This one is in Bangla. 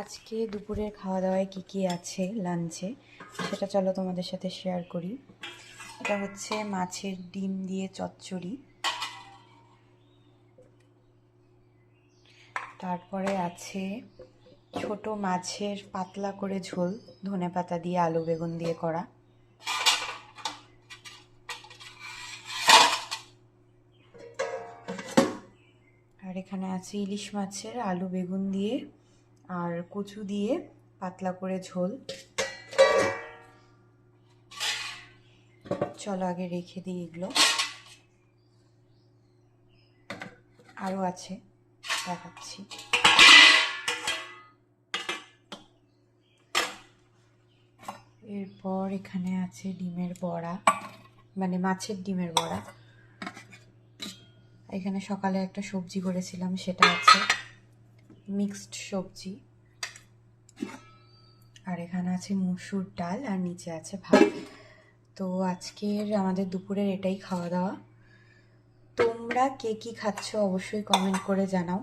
আজকে দুপুরের খাওয়া দাওয়ায় কি আছে লাঞ্চে সেটা চলো তোমাদের সাথে শেয়ার করি। এটা হচ্ছে মাছের ডিম দিয়ে চচ্চড়ি, তারপরে আছে ছোট মাছের পাতলা করে ঝোল ধনেপাতা দিয়ে আলু বেগুন দিয়ে করা, আর এখানে আছে ইলিশ মাছের আলু বেগুন দিয়ে আর কচু দিয়ে পাতলা করে ঝোল। চলো আগে রেখে দিই এগুলো, আরও আছে দেখাচ্ছি। এরপর এখানে আছে ডিমের বড়া, মানে মাছের ডিমের বড়া। এখানে সকালে একটা সবজি করেছিলাম, সেটা আছে মিক্সড সবজি। আর এখানে আছে মুসুর ডাল আর নিচে আছে ভাত। তো আজকের আমাদের দুপুরের এটাই খাওয়া দাওয়া। তোমরা কে কি খাচ্ছ অবশ্যই কমেন্ট করে জানাও।